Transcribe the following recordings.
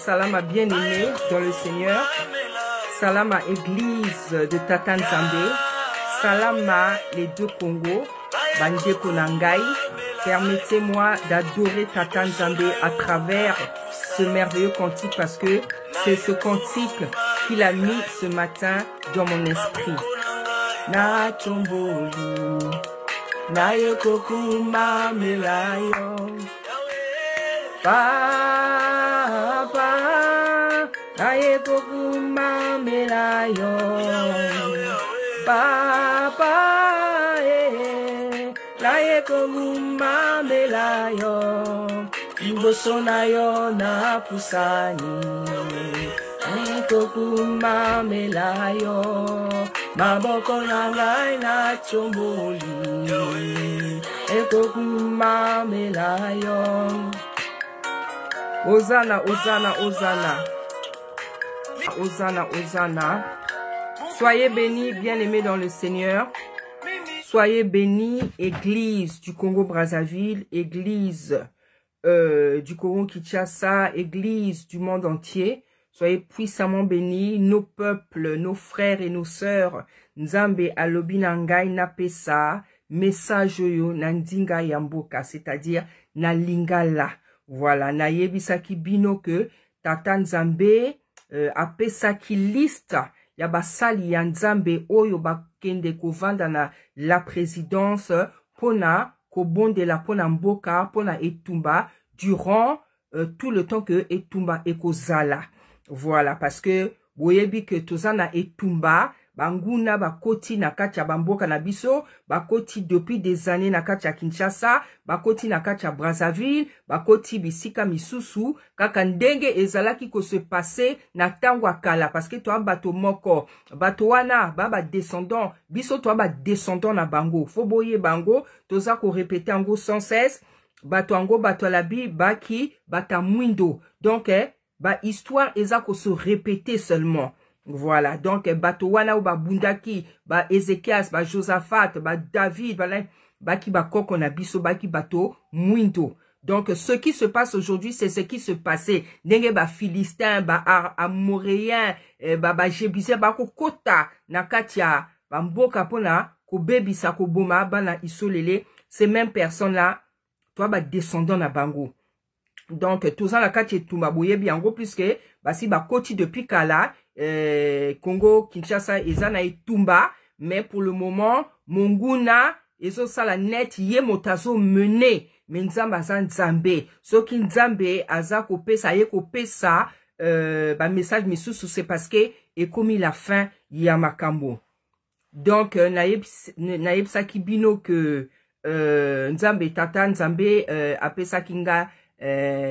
Salama bien-aimé dans le Seigneur. Salama Église de Tata Nzambe. Salama les deux Congos. Bandeko Nangai. Permettez-moi d'adorer Tata Nzambe à travers ce merveilleux cantique parce que c'est ce cantique qu'il a mis ce matin dans mon esprit. Na tombolu, na yokokuma melayo. Papa, naye kokuma melayo. Papa, naye kokuma melayo. Iboso na yo na pusani. Naye kokuma melayo. Maboko na ngai na chomboli. Naye kokuma melayo. Hosanna, Hosanna, Hosanna. Hosanna, Hosanna. Soyez bénis, bien-aimés dans le Seigneur. Soyez bénis, Église du Congo-Brazzaville, Église du Congo-Kinshasa, Église du monde entier. Soyez puissamment bénis, nos peuples, nos frères et nos sœurs. Nzambe alobi nangai na pesa, message yo nandinga yamboka, c'est-à-dire na lingala. Voilà, na yebisaki bino que Tata Nzambe apesaki liste ya basali ya Nzambe oyo bakende kovanda na la présidence pona kobondela pona mboka pona etumba durant tout le temps que etumba ekozala. Voilà, parce que boyebi que tozana etumba banguna bakoti na kati ya bamboka na biso, bakoti depuis des années na kati ya Kinshasa, bakoti na kati ya Brazzaville, bakoti bisika misusu, kaka ndenge ezalaki ko se passer na tango akala, parce que toi bato moko, bato wana baba descendant, biso toi ba descendant na bango, foboye bango, toza ko répéter ango sans cesse, bato ango bato labi baki bata mwindo. Donc ba histoire eza ko se répéter seulement. Voilà, donc bato wana ou ba bundaki, ba Ézéchias, ba Josaphat, ba David, ba ki ba koko na biso, ba ki bato mwindo. Donc ce qui se passe aujourd'hui, c'est ce qui se passait. Ndenge ba Philistin, ba Amoréen, ba Jébusien, ba kokota na katia, ba mboka pona ko bebisa ko boma bana isolele, ces mêmes personnes là, toi ba descendant na bango. Donc tout ça la katia tumba boye biango puisque basi ba koti depuis kala Congo Kinshasa ezana etumba, mais pour le moment monguna ezo sala net ye motazo mené mais nzamba za nzambe soki nzambe aza kopesa ye kopesa ba message misusu c'est parce que ekomi la fin ya makambo. Donc naebsa kibino que nzambe Tata Nzambe apesa kinga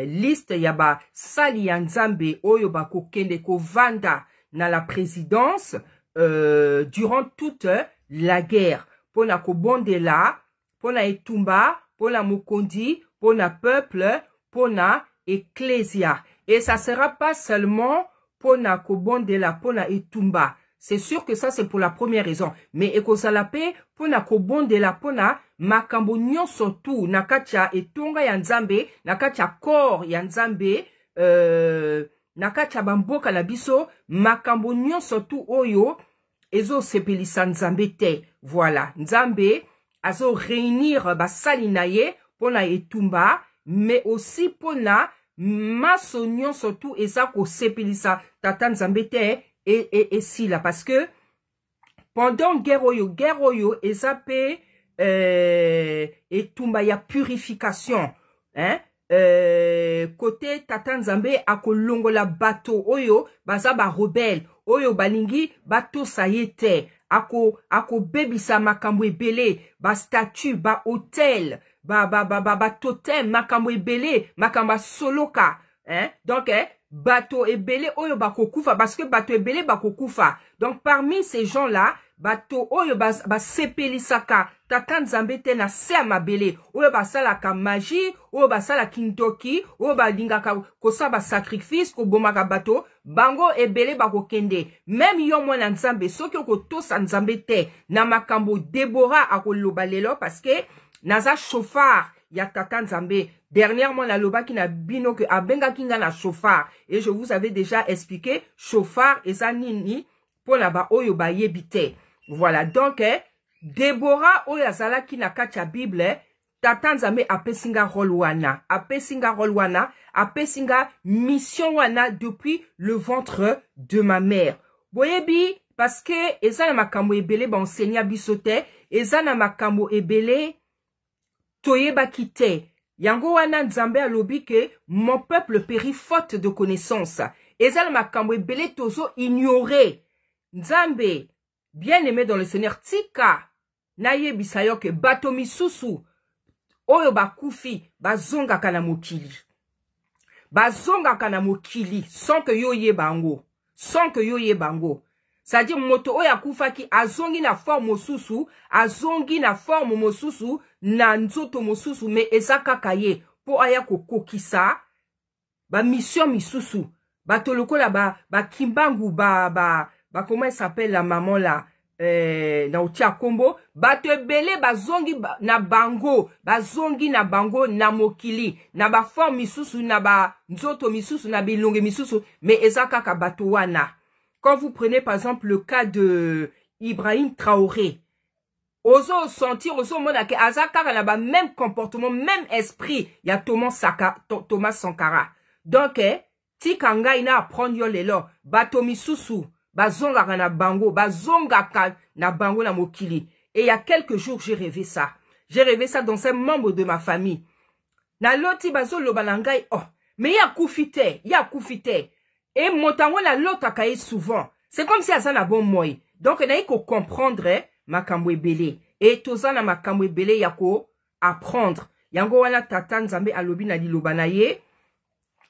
liste yaba sali ya Nzambe oyo bakokende kovanda na la présidence durant toute la guerre. Pona kobondela, pona etumba, pona mokondi, pona peuple, pona ecclésia. Et ça sera pas seulement pona kobondela, pona etumba. C'est sûr que ça c'est pour la première raison. Mais ekozalape pona kobondela, pona makambo nyonso tu nakacha etonga ya Nzambe, nakacha corps ya Nzambe, nakacha bamboka na biso, makambo nyonso tu oyo ezo sepelisa Nzambe te. Voilà, Nzambe azo réunir basali na ye pona etumba, mais aussi pona maso nyonso tu eza ko sepelisa Tata Nzambe te et si là parce que pendant guerre oyo eza pe etumba ya purification, hein? Côté Tata Nzambe akolongola bato oyo baza ba rebelle oyo balingi bato sayete ako bebisa makambo ebele ba statue ba hôtel ba totem makambo ebele makamba soloka, hein? Donc bato ebele oyo bakokufa parce que bato ebele bakokufa. Donc parmi ces gens là bato oyo basepelisaka tata nzambe te na se ya mabele oyo basalaka magie oyo basala kintoki oyo balingaka kosala basacrifice kobomaka bato bango ebele bakokende même yo mwana nzambe soki okotosa nzambe te na makambo Débora akoloba lelo parce que naza chauffard ya tata nzambe. Dernièrement, la loba qui n'a bino que abenga kinga na chauffard. Et je vous avais déjà expliqué, chauffard et ça nini pour la ba oyo ba yebite. Voilà. Donc, Déborah oyo zala ki na kacha Bible, tata nzambe apesinga rôle wana. Apesinga rôle wana. Apesinga mission wana depuis le ventre de ma mère. Boyebi, parce que, eza na makambo ebele ba enseignant bisote, eza na makambo ebele toyeba kite. Yango wana nzambe alobi ke mon peuple périt faute de connaissance. Eza na makambo ebele tozo ignorer. Nzambe, bien aimé dans le Seigneur, tika na yebisa yo ke bato misusu oyo bakufi bazongaka na mokili. Bazongaka na mokili sans que yo yebango. Sans que yo yebango. C'est-à-dire moto oyo akufaki azongi na forme mosusu, azongi na forme mosusu na nzoto mosusu mais ezaka kaye po aya kokokisa ba mission misusu bato lokola ba kimbangu comment elle s'appelle la maman là na utia kombo bato ebele bazongi na bango na mokili na ba forme misusu na ba nzoto misusu na bilonge misusu mais ezaka ka bato wana. Quand vous prenez par exemple le cas de Ibrahim Traoré, ozo sentir, ozo monake, azaka na ba même comportement, même esprit, ya Thomas Sankara. Donc, tikanga ina apprendre yo lelo, bato misusu, bazonga na bango na mokili. Et il y a quelques jours, j'ai rêvé ça. J'ai rêvé ça dans un membre de ma famille. Na loti bazo lobalangai, oh, mais ya koufite. Et motango la l'autre akaye souvent. C'est comme si azana bon moi. Donc, il faut comprendre makambo ebele. Et tozana makambo ebele yako apprendre. Yango wana tata nzambe alobi na liloba na ye.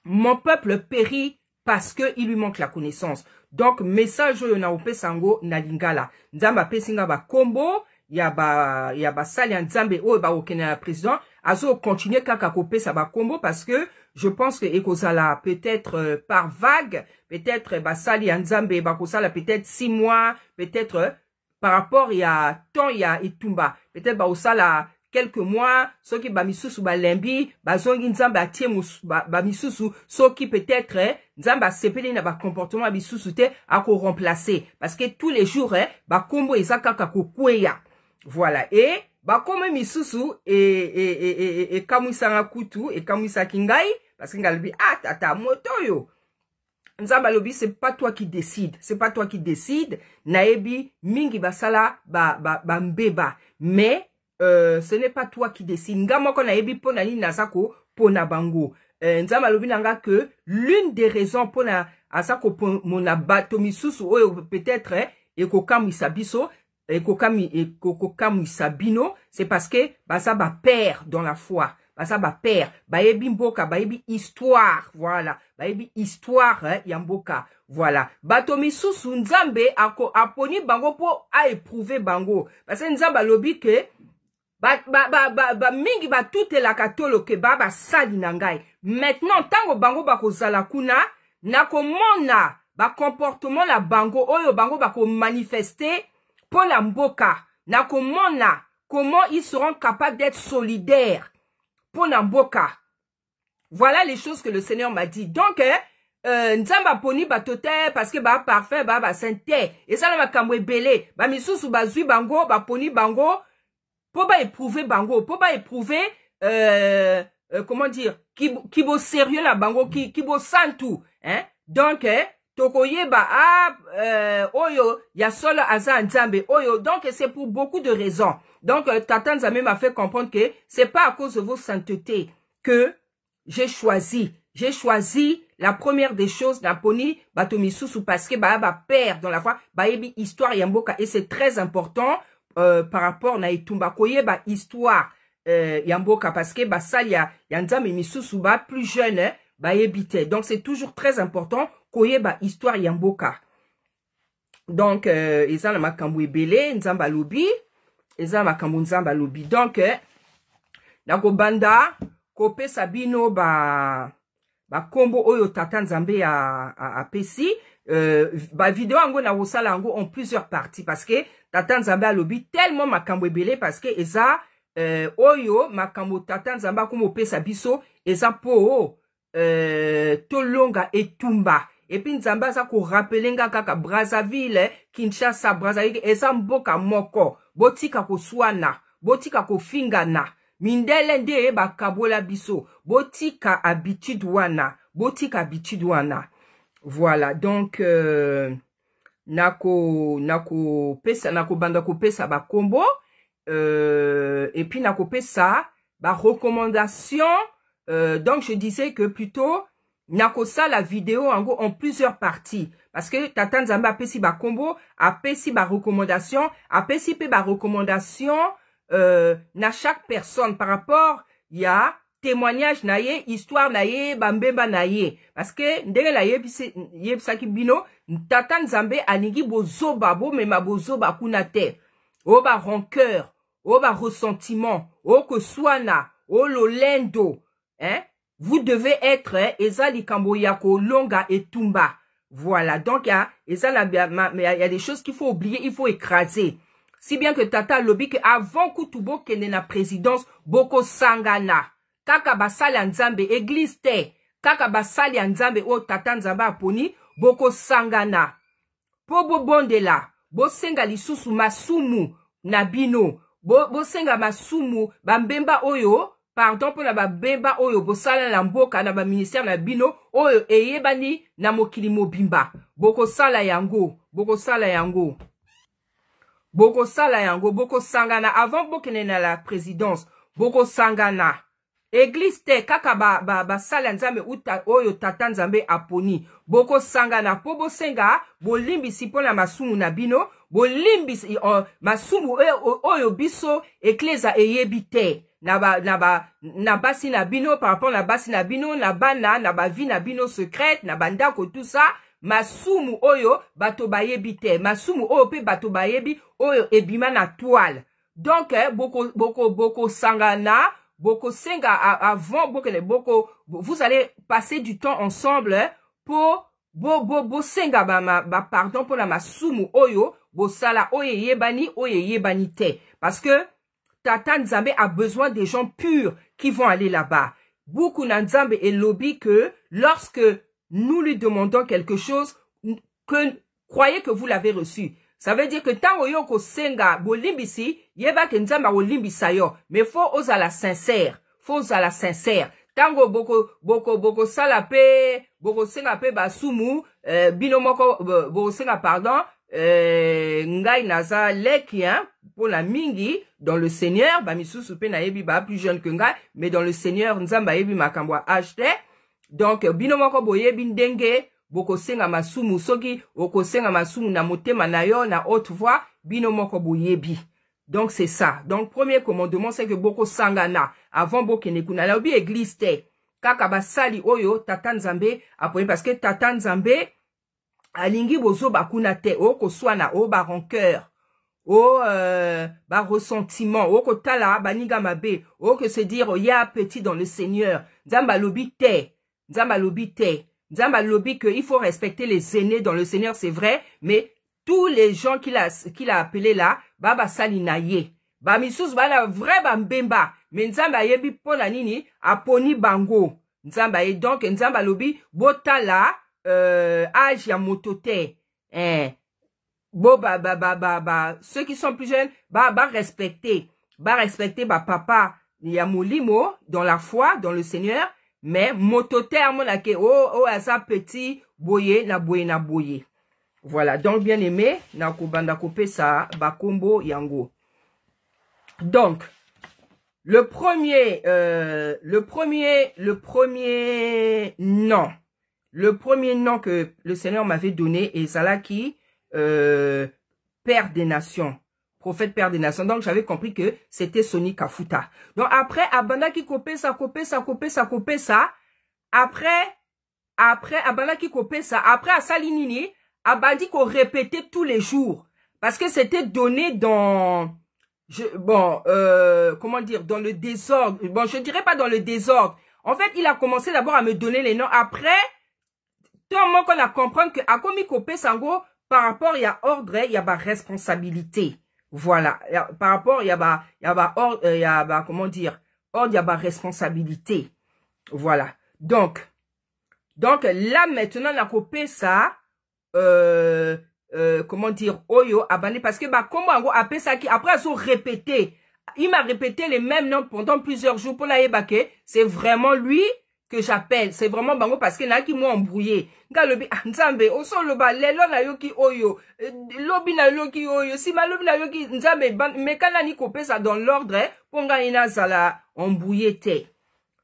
Mon peuple périt parce que il lui manque la connaissance. Donc, message oyo na ope sango na lingala. Nzamba pesinga ba kombo. Ya ba sali nzambe oyo ba okena la président. Azo continuer kaka kope sa ba kombo parce que je pense que ekozala peut-être par vague, peut-être basali nzambe bakosala peut-être 6 mois, peut-être par rapport il y a temps il y a itumba, peut-être basala quelques mois, ceux qui ba misusu ba lembi, bazongi nzambe atie ba misusu, ceux qui peut-être nzambe sepeli na ba comportement misusu te ako remplacer parce que tous les jours ba kombo ezaka kokweya. Voilà. Et bakome misusu et kamuisanga kutu et kamuisa kingai parce que ngalobi tata motoyo nzamba lobi c'est pas toi qui décide, c'est pas toi qui décide naebi mingi basala mbeba mais ce n'est pas toi qui décide ngamo ko naebi pona ni nazako pona bango nzamba lobi nanga que l'une des raisons pona asako mona bato misusu oyo peut-être ekokamisa biso Sabino, c'est parce que ça va perdre dans la foi. Ça va perdre. Baebi mboka, baebi histoire. Voilà. Baebi histoire, yamboka. Voilà. Batomi susu nzambe aponi bango po a éprouver bango. Parce que nzamba lobi ke mingi tout la katolo ke ba sali nangai. Maintenant, tango bango bako zala kuna, nakomona ba comportement la bango, oyo bango bako manifester pour la mboka, na komona, comment ils seront capables d'être solidaires pour la mboka. Voilà les choses que le Seigneur m'a dit. Donc, nzamba poni batote, parce que ba parfait, ba sainteté. Et ça, la makamwe belé. Ba misusu ba zui bango, ba poni bango, pour ba éprouver bango, pour ba éprouver, comment dire, qui bo sérieux la bango, qui bo santu, hein. Donc, tokoyeba oyo ya solo aza nzambe oyo. Donc c'est pour beaucoup de raisons. Donc tata nzambe m'a fait comprendre que c'est pas à cause de vos saintetés que j'ai choisi la première des choses naponi batomisusu parce que ba père dans la foi baebi histoire yamboka et c'est très important par rapport na itumba koyeba histoire yamboka parce que basali ya nzambe misusu ba plus jeune baebite. Donc c'est toujours très important koyeba histoire yamboka. Donc, eza na makambo ebele, nzamba lobi. Eza makambo nzamba lobi. Donc, nako banda, kope sabino ba kombo oyo tata nzambe a pesi. Ba vidéo ango na wosala ango en plusieurs parties. Parce que tata nzambe a lobi tellement makambo ebele. Parce que eza, oyo makambo tata nzambe kumo pesa biso. Eza po, tolonga etumba. Et puis nzambe aza ko rappelenga kaka Brazzaville, Kinshasa, Brazzaville, eza mboka moko. Botika ko swana, botika ko fingana. Mindele nde ba kabola biso. Botika habitude wana. Botika habitude wana. Voilà, donc nako banda ko pesa ba kombo. Et puis nako pesa ba recommandation. Donc je disais que plutôt nakosa la vidéo en plusieurs parties. Parce que tata nzambe apesi ba kombo, apesi ba recommandation, apesi pe ba recommandation na chaque personne par rapport ya témoignage na ye, histoire na ye, bambemba na ye. Parce que ndenge la yebisaki bino, tata nzambe alingi bozoba, mema bozoba kuna te. O ba rancœur, o ba ressentiment, o ko swana, o lolendo, hein? Vous devez être ezali kambo yako longa et tumba. Voilà. Donc, il y a des choses qu'il faut oublier, il faut écraser. Si bien que tata lobi que avant Kutubo kene na présidence, boko sangana. Kaka basali nzambe, église te. Kaka basali nzambe o tata nzambe aponi, boko sangana. Po bondela, bo senga lisusu masumu na bino. Bo senga masumu, bambemba oyo, pardon pour la bemba oyo bosala na mboka na ba ministère na bino oyo eyebani na mokili mobimba boko sala yango boko sangana avant bokene na la présidence boko sangana église te kaka ba sala nzambe uta oyo tata nzambe aponi boko sangana po bosenga bolimbisi pona masumu na bino bolimbisi masumu oyo biso ekleza eyebite na basi na bino par rapport na basi na bino na bana na ba vie na bino secrète na bandako tout ça masumu oyo bato bayebi te masumu oyo pe bato bayebi oyo ebima na toile donc boko sangana boko senga avant vous allez passer du temps ensemble pour senga pardon pour la masumu oyo bosala oyo yebani te parce que tata nzambe a besoin des gens purs qui vont aller là-bas. Beaucoup nzambe et lobby que lorsque nous lui demandons quelque chose, croyez que vous l'avez reçu. Ça veut dire que tant oyoko senga bolimbisi, yeba ke nzamba olimbisa yo, mais faut osala sincère, Tango boko salape, boko senga pe basumu, binomoko boko senga pardon, ngai naza leki hein pour la mingi dans le Seigneur ba misusu pe na yebi ba plus jeune que ngai mais dans le Seigneur nzamba yebi makambo acheté donc binomoko boyebi ndenge boko senga masumu soki okosenga masumu na motema na yo na haute voix binomoko boyebi donc c'est ça donc premier commandement c'est que boko sangana avant bokene kuna la obi église te kaka basali oyo tata nzambe aponi parce que tata nzambe alingi bozo bakuna te o ko swana o ba rancœur o ba ressentiment o ko tala baninga mabe o que se dire o ya petit dans le Seigneur nzamba lobi que il faut respecter les aînés dans le Seigneur c'est vrai mais tous les gens qu'il a appelé là baba sali na ye ba misus bana vrai bambemba mais nzamba yebi pona nini aponi bango nzamba et donc nzamba lobi botala âge ya motote ceux qui sont plus jeunes respecter papa ya molimo dans la foi dans le Seigneur mais motote amonake asa petit boye na boye voilà donc bien aimé na kobanda kopesa bakombo yango donc le premier nom que le Seigneur m'avait donné est Zalaki, Père des Nations, prophète Père des Nations. Donc j'avais compris que c'était Soni Kafuta. Donc après, Abanda qui copé ça. Après, Abanda qui copé ça. Après, à Salinini, abandi qu'on répétait tous les jours. Parce que c'était donné dans, comment dire, dans le désordre. Bon, je dirais pas dans le désordre. En fait, il a commencé d'abord à me donner les noms. Après, tout le monde qu'on a compris que, à komi kopé sango, par rapport, il y a ordre, il y a responsabilité. Voilà. Par rapport, il y a ordre, comment dire, ordre, il y a responsabilité. Voilà. Donc là, maintenant, on a coupé ça, comment dire, Oyo, abandé, parce que, comment on a appelé ça qui, après, ils ont répété. Il m'a répété les mêmes noms pendant plusieurs jours pour la yebake. C'est vraiment lui que j'appelle. C'est vraiment bango parce que n'a qui m'ont embrouillé. Galobi, nzambe, oso loba, lelo na yoki oyo, lobi na yoki oyo, si ma lobi na yoki, nzambe, mekana ni kopé ça dans l'ordre, pour nga ina zala embrouillé te.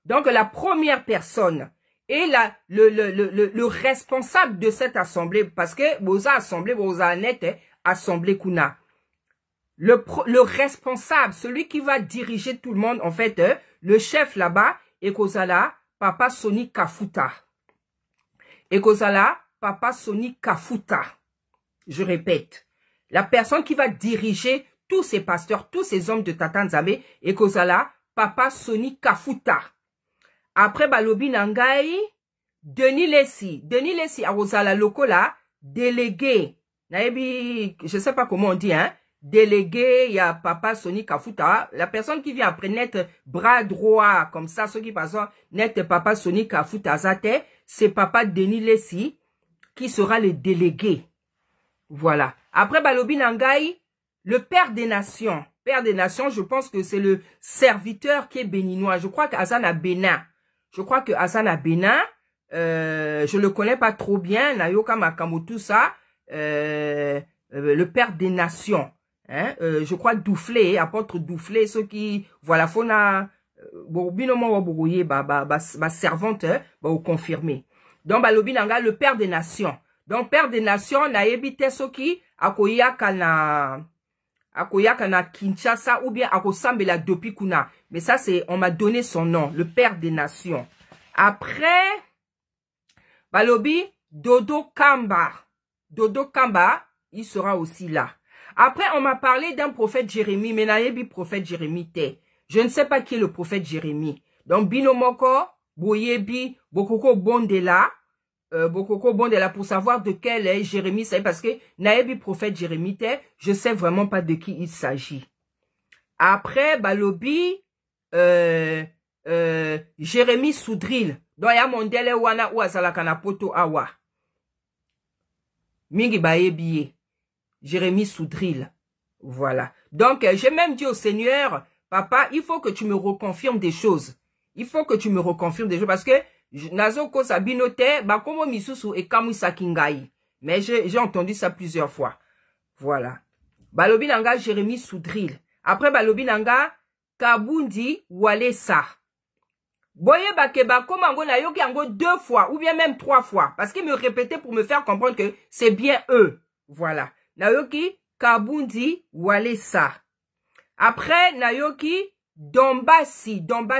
Donc, la première personne est le responsable de cette assemblée, parce que, boza assemblée, boza net, assemblée kuna. Le responsable, celui qui va diriger tout le monde, en fait, le chef là-bas, et Kozala, Papa Soni Kafuta. Et Kozala, Papa Soni Kafuta. Je répète. La personne qui va diriger tous ces pasteurs, tous ces hommes de Tata Nzambe, et Kozala, Papa Soni Kafuta. Après, Balobi Nangai, Denis Lessi, à Kozala Lokola, délégué. Naebi, je sais pas comment on dit, hein. Délégué, il y a Papa Soni Kafuta, la personne qui vient après net bras droit, comme ça, ceux qui passent net Papa Soni Kafuta Zate, c'est Papa Denis Lessi qui sera le délégué. Voilà. Après Balobi Nangai, le père des nations. Père des nations, je pense que c'est le serviteur qui est béninois. Je crois qu'Azana Bénin. Je le connais pas trop bien. Nayoka Makamu, tout ça. Le père des nations. Hein, je crois Douflé, apôtre Douflé, ceux qui, voilà, fona, servante, au confirmer. Donc, Balobi Nanga, le père des nations. Donc, père des nations, na ebite soki, akoyaka na Kinshasa, ou bien akosambela depuis kuna. Mais ça, c'est, on m'a donné son nom, le père des nations. Après, Balobi, Dodo Kamba, il sera aussi là. Après, on m'a parlé d'un prophète Jérémie, mais naebi prophète Jérémie te. Je ne sais pas qui est le prophète Jérémie. Donc, Binomoko, Boyebi, Bokoko Bondela, pour savoir de quel est Jérémie, c'est parce que naebi prophète Jérémie te, je sais vraiment pas de qui il s'agit. Après, Balobi, Jérémie Soudril, donc ya mondele wana ou azalakana poto awa. Mingi baebiye. Jérémie Soudril. Voilà. Donc, j'ai même dit au Seigneur, papa, il faut que tu me reconfirmes des choses. Parce que, nazo ko sabinote, bakomo misusu e kamu sakingai. Mais j'ai entendu ça plusieurs fois. Voilà. Balobi nanga Jérémie Soudril. Après, Balobi nanga Kabundi Walesa. Boye bakeba komango na yoki ango 2 fois, ou bien même 3 fois. Parce qu'il me répétait pour me faire comprendre que c'est bien eux. Voilà. Nayoki Kabundi Walesa. Après, Nayoki Dombasi. Donc,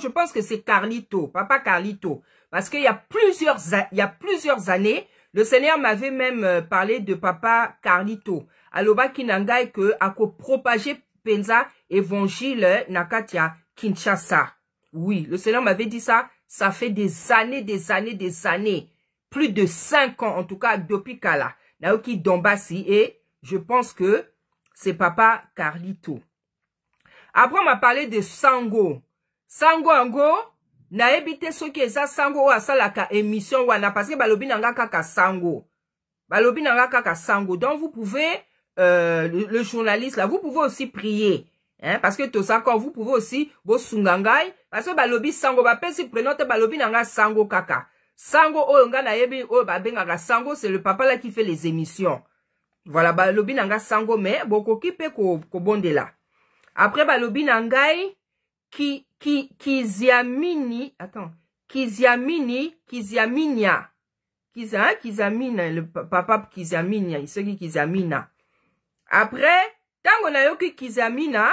je pense que c'est Carlito, Papa Carlito. Parce qu'il y a plusieurs années, le Seigneur m'avait même parlé de Papa Carlito. Aloba Kinangai que ako propager penza évangile nakatia Kinshasa. Oui, le Seigneur m'avait dit ça. Ça fait des années. Plus de 5 ans, en tout cas, depuis Kala. Naoki Dombasi, et je pense que c'est Papa Carlito. Après, on m'a parlé de Sango. Sango Ango, na ebite soki eza Sango wa salaka émission wana, parce que balobi nanga kaka Sango. Donc, vous pouvez, le journaliste là, vous pouvez aussi prier. Hein, parce que tout ça, quand vous pouvez aussi, vos sungangai, parce que balobi Sango, si prenons balobi nanga Sango kaka. Sango oyonga na yebi o babengaka Sango, c'est le papa là qui fait les émissions. Voilà, balobi nanga Sango, mais boko ki pe ko bondela. Après balobi nangai Kizamina, le papa Kizamina, il se dit Kizamina. Après, tango nayoki Kizamina,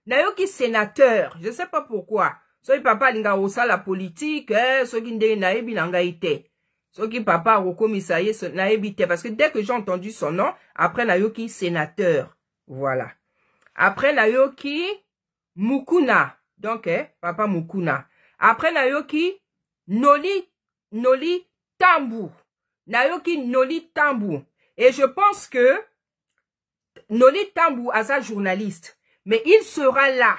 nayoki sénateur, je sais pas pourquoi. So papa linga osa la politique, so ki ndenge nayebi nanga ite. Ce qui papa Rokomisaye naebite parce que dès que j'ai entendu son nom, après nayoki sénateur. Voilà. Après nayoki Mukuna. Donc papa Mukuna. Après nayoki Noli Tambu. Nayoki Noli Tambu. Et je pense que Noli Tambu a sa journaliste, mais il sera là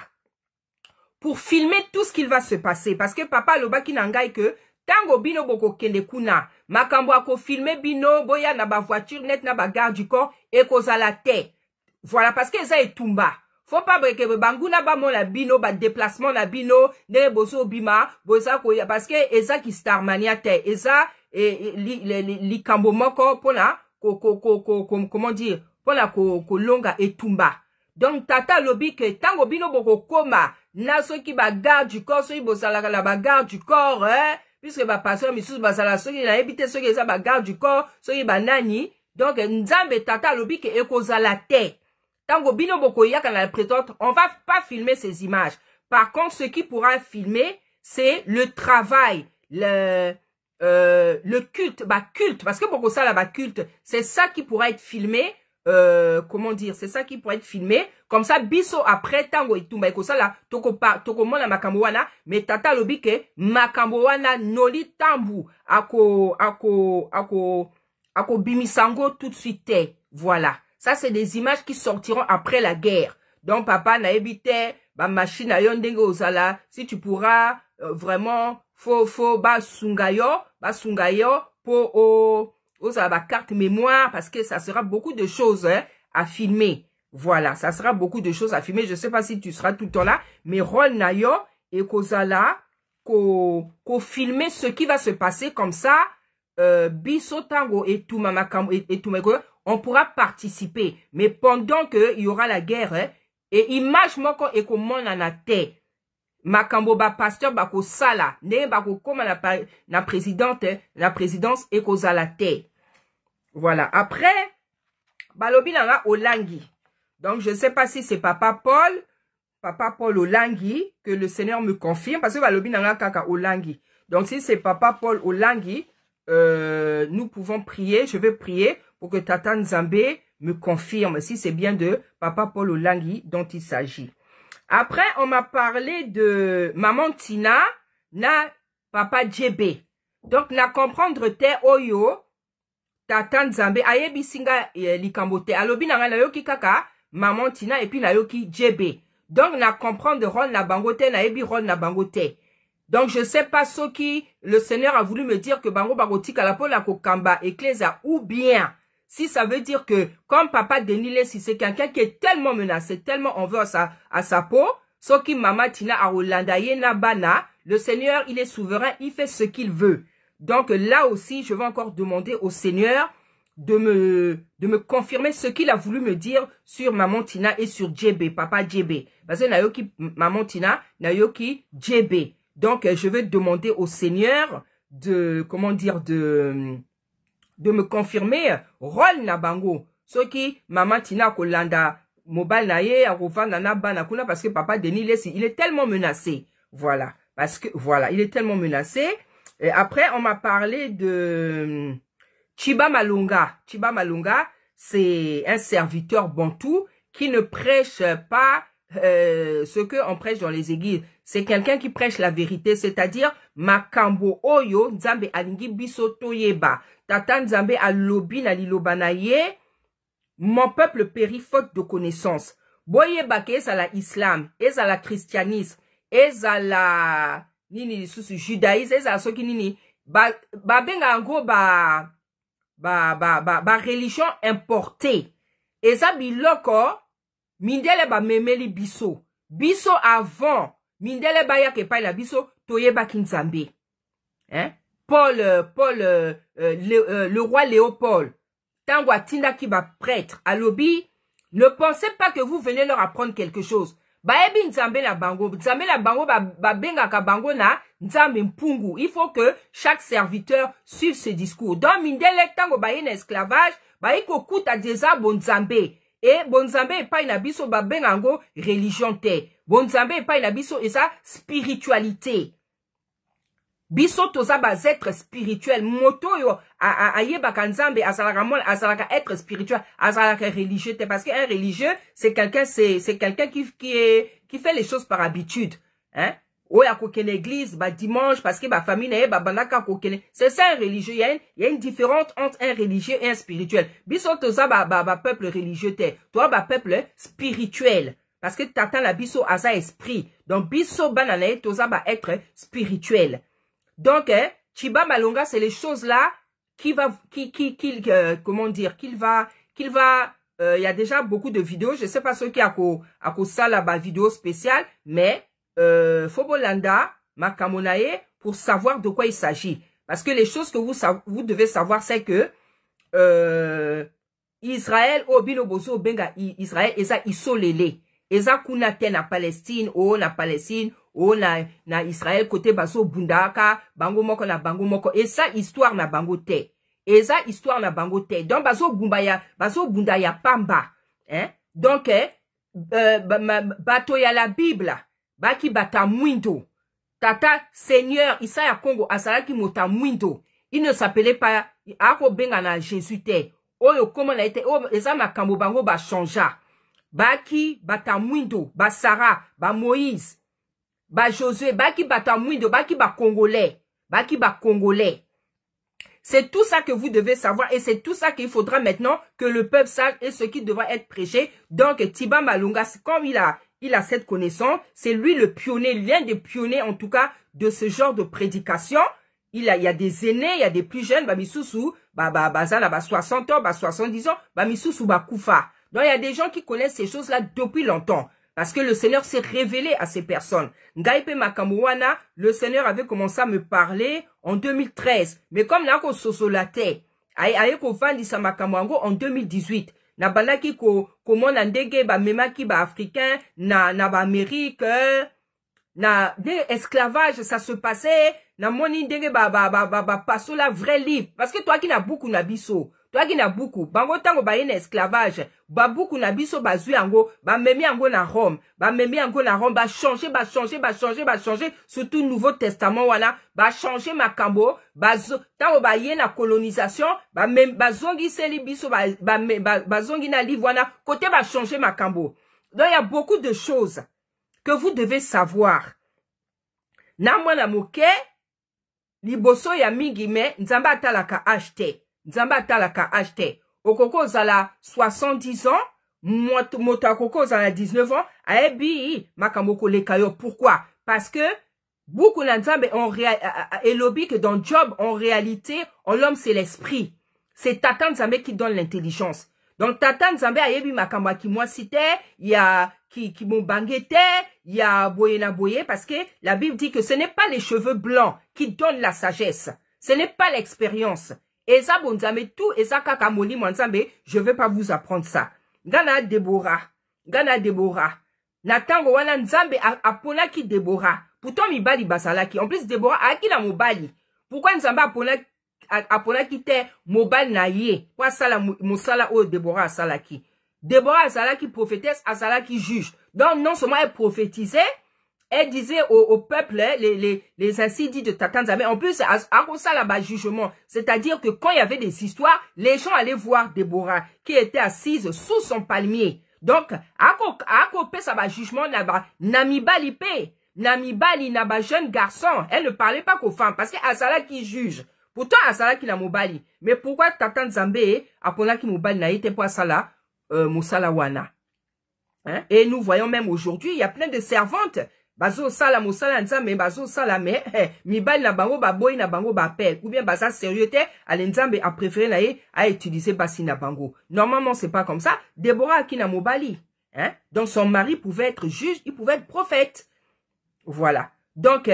pour filmer tout ce qu'il va se passer parce que papa lobaki nangai que tango bino boko kende kuna makambo ako filmer bino boya na ba voiture net na ba garde du corps et kozala te. Voilà parce que ça est tumba. Faut pas que banguna ba mon la bino ba déplacement la bino ne boso bima bosa ko parce que eza ki starmania te eza li kambo moko pona comment dire pona ko longa et tumba. Donc tata lobi que tango bino boko koma na so ki ba garde du corps so bosala la ba garde du corps puisque ba pasteur misus basala so ki na ebite so ki eza ba garde du corps so ki ba nani donc nzambe tata lobi que ekozala te. Tango bino boko yaka na prétente, on va pas filmer ces images. Par contre, ce qui pourra filmer, c'est le travail, le culte, culte, parce que beaucoup ça là, culte, c'est ça qui pourra être filmé, comment dire, c'est ça qui pourra être filmé, comme ça, biso après, tango itumba, eko ça là, toko mona makambo wana, mais tata lobi ke, makambo wana noli tambu, ako bimisango tout de suite, voilà. Ça, c'est des images qui sortiront après la guerre. Donc, papa n'a évité, machine à yondenge ozala, si tu pourras, vraiment, faut, sungayo, pour, carte mémoire, parce que ça sera beaucoup de choses, à filmer. Voilà, ça sera beaucoup de choses à filmer. Je sais pas si tu seras tout le temps là, mais rôle nayo, et kozala, ko filmer ce qui va se passer comme ça, biso tango et tout mamakam et tout meko, on pourra participer. Mais pendant que il y aura la guerre, et image moko et comment on a te. Makambo ba pasteur bako sala, ne bako comme la présidente, la présidence et kozala te. Voilà. Après, balobi nanga Olangi. Donc je sais pas si c'est papa Paul Olangi, que le Seigneur me confirme, parce que balobi nanga kaka Olangi. Donc si c'est papa Paul Olangi, nous pouvons prier, je vais prier pour que Tata Nzambe me confirme si c'est bien de papa Paul Olangi dont il s'agit. Après, on m'a parlé de maman Tina na papa Djebe. Donc, na comprendre te oyo Tata Nzambe ayebi singa likambote. Alobi na yoki kaka maman Tina et puis na yoki Djebe. Donc, na comprendre rôle na bangote na yebi rôle na bangote. Donc, je sais pas ce qui le Seigneur a voulu me dire que bango bagoti kalapo la kokamba ecclésia ou bien si ça veut dire que, comme papa Denile, si c'est quelqu'un qui est tellement menacé, tellement on veut à sa peau, ce qui mama Tina a Holandaye Nabana, le Seigneur, il est souverain, il fait ce qu'il veut. Donc là aussi, je vais encore demander au Seigneur de me confirmer ce qu'il a voulu me dire sur maman Tina et sur Djebe, papa Djebe. Parce que nayoki maman Tina, nayoki Djebe. Donc je vais demander au Seigneur de, comment dire, de me confirmer rôle na bango ce qui maman Tina kolanda mobile na ye akovanda na bana kuna parce que papa Denis il est tellement menacé, voilà, parce que voilà, il est tellement menacé. Et après on m'a parlé de Chiba Malunga. C'est un serviteur bantou qui ne prêche pas ce que on prêche dans les églises. C'est quelqu'un qui prêche la vérité, c'est-à-dire makambo oyo nzambe alingi biso toyeba. Tata Nzambe alobi na liloba na ye, mon peuple périt faute de connaissance. Boyeba ke ezala islam, ezala christianisme, ezala nini lisusu judaïsme, ezala soki nini ba benga ngo ba religion importée. Eza biloko mindele ba memeli biso. Biso avant mindele ba yake pa la biso toyeba ki Nzambe. Hein? Le roi Léopold, tango atinda ki ba prêtre, alobi, ne pensez pas que vous venez leur apprendre quelque chose. Ba ebi Nzambe la bango ba benga ka bango na Nzambe mpungu. Il faut que chaque serviteur suive ce discours. Dans mindele tango ba yena esclavage, ba iko kuta déjà bon Nzambe. Et bon Nzambe e pa ina biso ba benga ngo religion te. Bon Nzambe e pa ina biso et sa spiritualité. Biso toza bas être spirituel. Moto yo ayebaka nzambe azalaka être spirituel, azalaka religieux. Parce qu'un religieux, c'est quelqu'un qui fait les choses par habitude. Hein? Oya kokene église, ba dimanche, parce que ba famille nae ba banaka kokene. C'est ça un religieux. Il y a une différence entre un religieux et un spirituel. Biso toza ba peuple religieux te. Toi ba peuple spirituel. Parce que t'attends la biso asa esprit. Donc biso banane toza ba être spirituel. Donc, Chiba Malonga, c'est les choses là comment dire, il y a déjà beaucoup de vidéos. Je sais pas ceux qui a ça là-bas, vidéo spéciale, mais, Fobolanda, Makamonae, pour savoir de quoi il s'agit. Parce que les choses que vous devez savoir, c'est que, Israël, Obino Bozo, Benga, Israël, Eza isolélé. Eza kunate na Palestine, na Israël, côté baso bundaka, bango moko na bango moko. Et ça, histoire na bango te. Et ça, histoire na bango te. Donc, baso bunda ya pamba. Hein? Donc, bato ya la Bible, baki bata mwindo. Tata, Seigneur, Isaya Congo, asalaki mota mwindo. Il ne s'appelait pas, ako benga na Jésus te. Oyo, comment a été, eza makambo bango ba changea. Baki bata mwindo, ba Sarah, ba Moïse, ba Josué, baki bata mwindo, baki ba Congolais. C'est tout ça que vous devez savoir et c'est tout ça qu'il faudra maintenant que le peuple sache et ce qui devra être prêché. Donc, Tiba Malonga, comme il a cette connaissance, c'est lui le pionnier, l'un des pionniers en tout cas de ce genre de prédication. Il y a des aînés, il y a des plus jeunes, ba misusu, ba 60 ans, ba 70 ans, ba misusu ba kufa. Donc, il y a des gens qui connaissent ces choses-là depuis longtemps. Parce que le Seigneur s'est révélé à ces personnes. Ngaipe Makamouana, le Seigneur avait commencé à me parler en 2013. Mais comme Nako Sosolate, aye ko vandisa Makamouango en 2018. Na banaki ko mona ndenge ba memaki ba africain, na ba Amérique, na esclavage, ça se passait, na moni ndenge ba passo la vrai livre. Parce que toi qui n'a beaucoup na biso. Toi qui n'a beaucoup, bango tango ba yena esclavage, ba beaucoup na biso ba zui ango, ba memi ango na Rome, ba changer, surtout Nouveau Testament wana, ba changer makambo, tango ba yena colonisation, ba zongi seli biso, ba zongi na livre wana, côté ba changer makambo. Donc il y a beaucoup de choses que vous devez savoir. Na mwana moke, liboso ya mingi me, nzamba atalaka acheter. Nzamba talaka acheté. Okoko zala 70 ans, moto akoko zala 19 ans, aebi makamoko lekayo. Pourquoi? Parce que beaucoup nzambe elobi que dans Job, en réalité, en l'homme c'est l'esprit. C'est Tata Nzambe qui donne l'intelligence. Donc Tata Nzambe aebi makamwa ki moi cité, il y a qui m'ont bangete, il y a boye na boye, parce que la Bible dit que ce n'est pas les cheveux blancs qui donnent la sagesse. Ce n'est pas l'expérience. Et ça, bon, nzambe tout, et ça, kaka moni, nzambe, je vais pas vous apprendre ça. Gana Deborah. Natango wana nzambe apona ki Deborah. Pourtant, mi bali basalaki. En plus, Deborah, aki na mobali. Pourquoi nzambe apona ki te mobali na ye? Kwa sala mosala o Deborah asalaki. Deborah asalaki prophétesse, asalaki juge. Donc, non seulement elle prophétisait, elle disait au peuple, les insidis de Tata Nzambe, en plus, à ça là-bas, jugement. C'est-à-dire que quand il y avait des histoires, les gens allaient voir Déborah, qui était assise sous son palmier. Donc, à côté ça va jugement là-bas, Namibali naba jeune garçon, elle ne parlait pas qu'aux femmes, parce que Asala qui juge. Pourtant, Asala qui n'a mobali. Mais pourquoi Tata Nzambe, apona qui mobali n'a été pas ça là, Moussalawana? Hein? Et nous voyons même aujourd'hui, il y a plein de servantes. Bazo sala mosala nzambe bazo sala mais mibali na bango ba boy na bango ba pelle ou bien baza sérieux te ale nzambe a préféré na ye a utiliser basi na bango. Normalement c'est pas comme ça. Déborah qui na mobali, hein? Donc son mari pouvait être juge, il pouvait être prophète. Voilà. Donc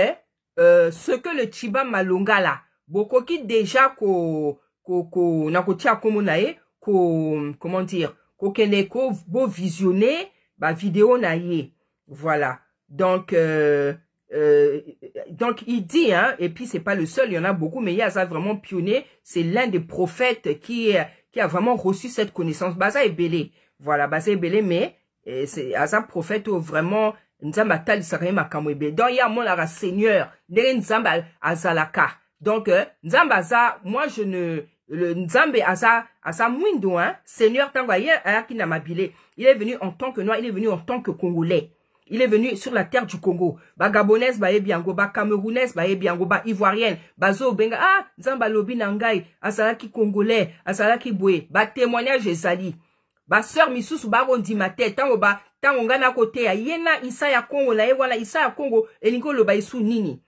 ce que le Chiba Malonga là, bokoki déjà na ko tia komo na ye comment dire, ko kene ko bo visionner ba vidéo na ye. Voilà. Donc il dit, hein, et puis c'est pas le seul, il y en a beaucoup, mais il y a ça vraiment pionnier, c'est l'un des prophètes qui a vraiment reçu cette connaissance. Baza est belé, voilà, Baza est belé, mais c'est Asa prophète vraiment Nzamba talisaka ye makambo ebele. Donc, ya monaka Seigneur. Ndenge Nzamba azalaka. Donc, Nzamba aza, moi je ne... Le Nzambe asa mwindo, hein. Seigneur tango ayaki na mabile. Il est venu en tant que noir, il est venu en tant que Congolais. Il est venu sur la terre du Congo. Ba Gabonaise, ba ebiango, ba Camerounaise, ba ebiango, ba Ivoirienne, ba zo benga, ah, Nzamba lobi nangai, asalaki Congolais, asalaki boué, ba témoignage ezali. Ba sœur misusu ba rondi ma tête, tango ngana kote ya yena isa ya Congo, la wala isa ya Congo, elingo lo ba isu nini.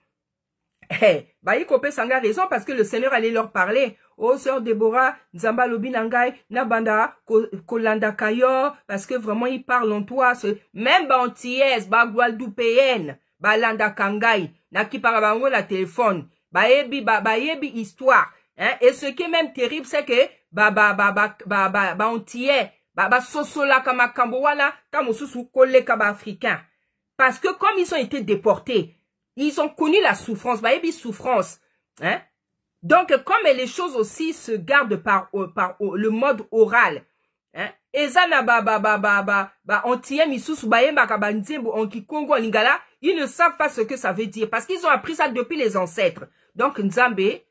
Ba yikope sanga raison parce que le Seigneur allait leur parler. Oh, sœur Déborah, Nzamba lobi nangai, nabanda, kolanda kayo, parce que vraiment il parle en toi, même ba antillaise, ba guadeloupéenne, ba landa kangai, na ki parabango la téléphone, ba yebi histoire, hein, et ce qui est même terrible, c'est que, ba antillais, ba sosola kama kambo wana, tamosusu kole kaba africain. Parce que comme ils ont été déportés, ils ont connu la souffrance, ba yebi souffrance, hein. Donc, comme les choses aussi se gardent par le mode oral, hein, ezana antillais misusu bayemba kabanzembo en Kikongo lingala, ils ne savent pas ce que ça veut dire parce qu'ils ont appris ça depuis les ancêtres. Donc, Nzambe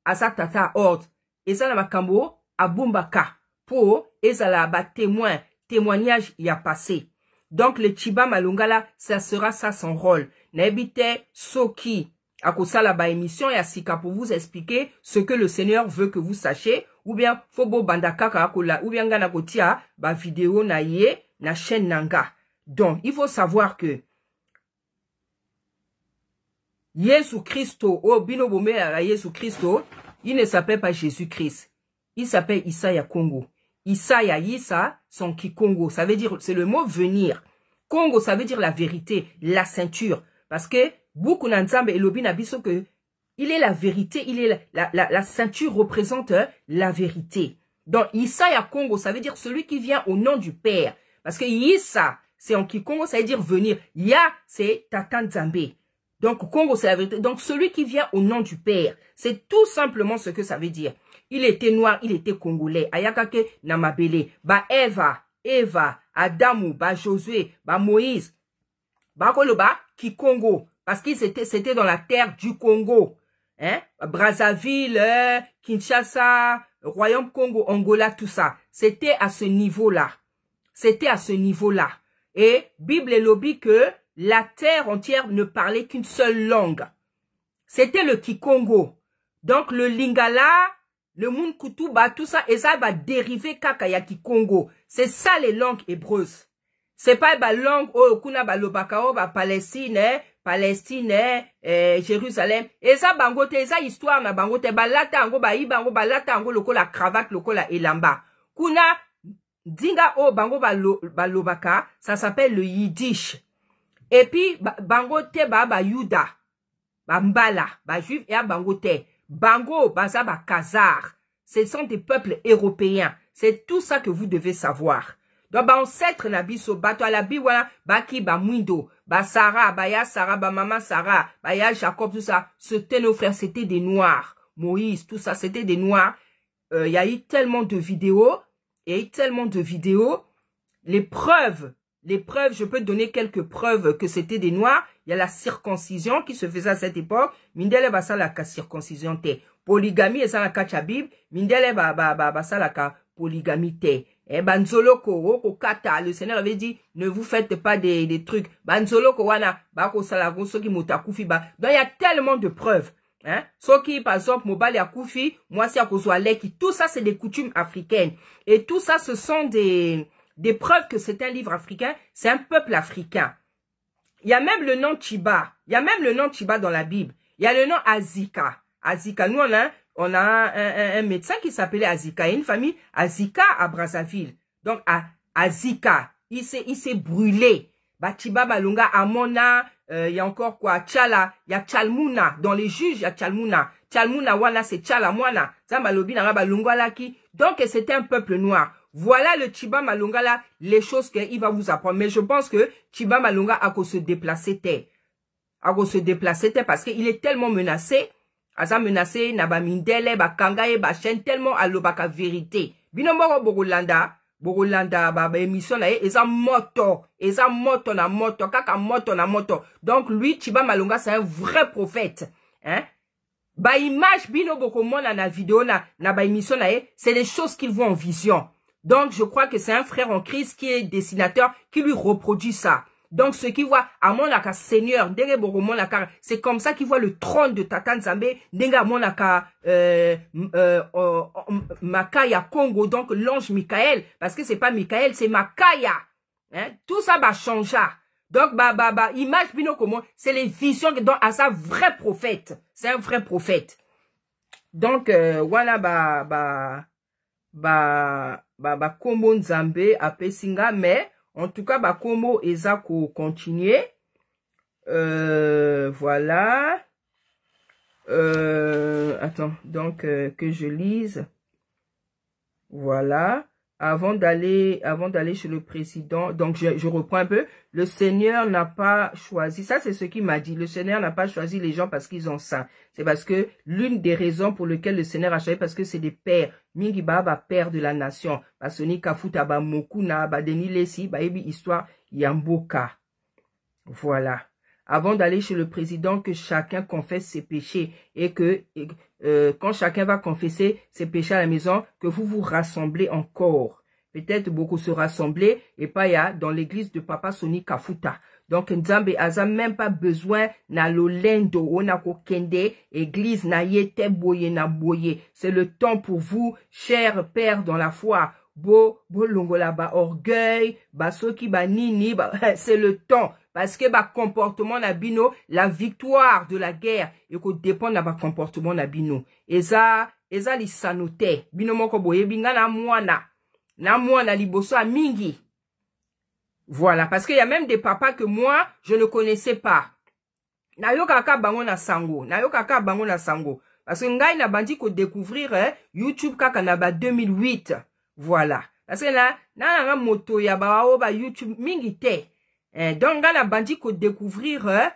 asatata ordre, ezana makambo abumbaka pour ezala ba témoignage y a passé. Donc, le Chiba Malungala, ça sera ça son rôle. Nebite soki akosala ba émission ya sika pour vous expliquer ce que le Seigneur veut que vous sachiez, ou bien fobo bandaka kakola, ou bien ngana kotia ba vidéo na ye na chaîne nanga. Donc il faut savoir que Jésus Christo, oh bino bomé à Jésus Christo, il ne s'appelle pas Jésus-Christ, il s'appelle Isaya Congo. Isaya Isa son Kikongo, ça veut dire c'est le mot venir. Congo ça veut dire la vérité, la ceinture, parce que beaucoup d'Anzambe et Lobi Nabiso que il est la vérité, il est la ceinture représente la vérité. Donc Isaya Congo, ça veut dire celui qui vient au nom du Père. Parce que Isa, c'est en Kikongo, ça veut dire venir. Ya, c'est Tata Nzambe. Donc Congo, c'est la vérité. Donc celui qui vient au nom du Père. C'est tout simplement ce que ça veut dire. Il était noir, il était congolais. Ayakake Namabele. Ba Eva, Adamu, ba Josué, ba Moïse. Ba Koloba, Kikongo. Parce que c'était dans la terre du Congo. Hein? Brazzaville, Kinshasa, Royaume Congo, Angola, tout ça. C'était à ce niveau-là. C'était à ce niveau-là. Et Bible et lobby que la terre entière ne parlait qu'une seule langue. C'était le Kikongo. Donc le Lingala, le Munkutuba, tout ça, et ça va dériver Kakaya Kikongo. C'est ça les langues hébreuses. C'est pas la langue, oh, kuna ba lobakao, ba Palestine, Jérusalem. Et ça, bangote, ça histoire na bangote, balata ango, ba ibango, balata ango, loko la cravate, loko la elamba. Kuna, dinga o bango ba lobaka, ça s'appelle le yiddish. Et puis, bangote ba yuda, ba mbala, ba juif et bangote. Bango, baza ba kazar. Ce sont des peuples européens. C'est tout ça que vous devez savoir. Donc, ba ancêtre na biso, bato à la biwana, baki ba mwindo, ba Sarah, ba ya Sarah, ba maman Sarah, ba ya Jacob, tout ça, c'était nos frères, c'était des noirs. Moïse, tout ça, c'était des noirs. Il y a eu tellement de vidéos, Les preuves, je peux donner quelques preuves que c'était des noirs. Il y a la circoncision qui se faisait à cette époque. Mindele ba la circoncision te. Polygamie et ça la kachabib. Mindele ba ça la polygamie te. Et banzoloko kata, le Seigneur avait dit, ne vous faites pas des trucs. Banzoloko wana, bako salago soki motakufi ba. Donc il y a tellement de preuves. Hein? Soki, par exemple, mobali akufi, moi si akozwaleki, tout ça c'est des coutumes africaines. Et tout ça ce sont des preuves que c'est un livre africain, c'est un peuple africain. Il y a même le nom Chiba. Il y a même le nom Chiba dans la Bible. Il y a le nom Azika. Azika, nous on a un médecin qui s'appelait Azika. Il y a une famille Azika à Brazzaville. Donc, Azika, il s'est brûlé. Chiba Balunga, Amona, il y a encore quoi? Tchala, il y a Tchalmuna. Dans les juges, il y a Tchalmuna. Tchalmuna, wana, c'est Tchala, mwana. Zambalobi, Balunga, laki. Donc, c'était un peuple noir. Voilà le Chiba Malunga là, les choses qu'il va vous apprendre. Mais je pense que Chiba Malunga a qu'à se déplacer parce qu'il est tellement menacé. Asa menacé, naba mindele, ba kangaye, ba chen, tellement à l'obaka vérité. Binomoro Bogolanda, Borolanda, émission là, eza moto na moto, kaka moto na moto. Donc lui, Chiba Malonga, c'est un vrai prophète. Hein? Ba image bino bokomona na vidéo na ba émission là, c'est les choses qu'il voit en vision. Donc je crois que c'est un frère en Christ qui est dessinateur qui lui reproduit ça. Donc ce qu'il voit à monaka Seigneur, c'est comme ça qu'il voit le trône de Tata Nzambe, denga monaka Makaya Congo, donc l'ange Michael, parce que c'est pas Michael, c'est Makaya. Hein? Tout ça va changer. Donc image bino comment, c'est les visions que donne à sa vrai prophète. C'est un vrai prophète. Donc voilà Kombo Nzambe a Pesinga, mais en tout cas, Komo Ezako continuer. Voilà. Attends, donc que je lise. Voilà. Avant d'aller chez le président, donc je reprends un peu. Le Seigneur n'a pas choisi, ça c'est ce qu'il m'a dit, le Seigneur n'a pas choisi les gens parce qu'ils ont ça. C'est parce que l'une des raisons pour lesquelles le Seigneur a choisi, parce que c'est des pères. Mingi ba père de la nation. Basoni kafuta ba mokuna ba deni lesi ba ebi histoire yamboka. Voilà. Avant d'aller chez le président, que chacun confesse ses péchés et que quand chacun va confesser ses péchés à la maison, que vous vous rassemblez encore. Peut-être beaucoup se rassembler et pas ya dans l'église de Papa Soni Kafuta. Donc Nzambe aza même pas besoin na lolendo onako kende église na yete boye na boye. C'est le temps pour vous, chers pères dans la foi. Bo longola ba orgueil, ba soki ba nini, c'est le temps. Parce que ba comportement na bino, la victoire de la guerre, et qu'on dépend de ba comportement na bino. Eza li sanote. Bino moko boye binga na mwana liboso a mingi. Voilà, parce qu'il y a même des papas que moi, je ne connaissais pas. Na yo kaka bango na sango. Parce que ngai na bandi ko découvrir YouTube kaka na ba 2008. Voilà. Parce que là, na moto ya ba YouTube mingi te. Donc ngai na bandi ko découvrir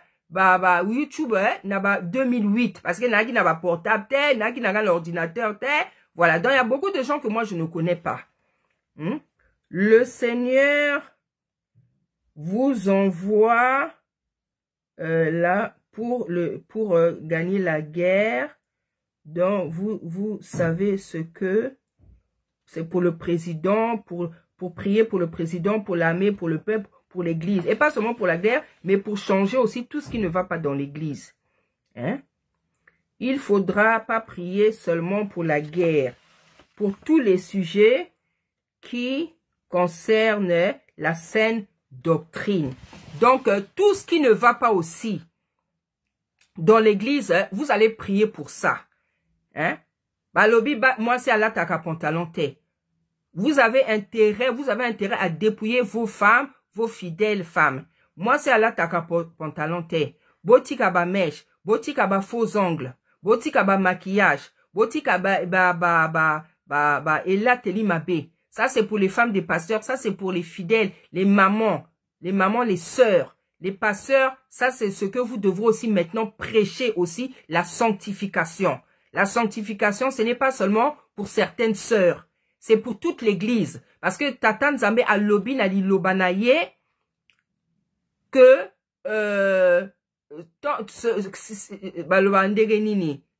YouTube na ba 2008. Parce que na ki na ba portable te, na ki na l'ordinateur te. Voilà. Donc il y a beaucoup de gens que moi je ne connais pas. Le Seigneur vous envoie là pour gagner la guerre. Donc vous savez ce que c'est pour le président, pour prier pour le président, pour l'armée, pour le peuple, pour l'église. Et pas seulement pour la guerre, mais pour changer aussi tout ce qui ne va pas dans l'église. Hein? Il faudra pas prier seulement pour la guerre, pour tous les sujets qui concernent la saine doctrine. Donc, tout ce qui ne va pas aussi dans l'église, vous allez prier pour ça. Hein? Balobi, moi, c'est à l'attaque pantalon. Vous avez intérêt à dépouiller vos femmes, vos fidèles femmes. Moi, c'est à l'attaque pantalon. Botika ba mèche, botika ba faux ongles, botika ba maquillage, botika ela teli mabe. Ça, c'est pour les femmes des pasteurs. Ça, c'est pour les fidèles, les mamans, les sœurs. Les pasteurs, ça, c'est ce que vous devrez aussi maintenant prêcher aussi, la sanctification. La sanctification, ce n'est pas seulement pour certaines sœurs. C'est pour toute l'église. Parce que Tata Nzambe a lobi na li lobanaye que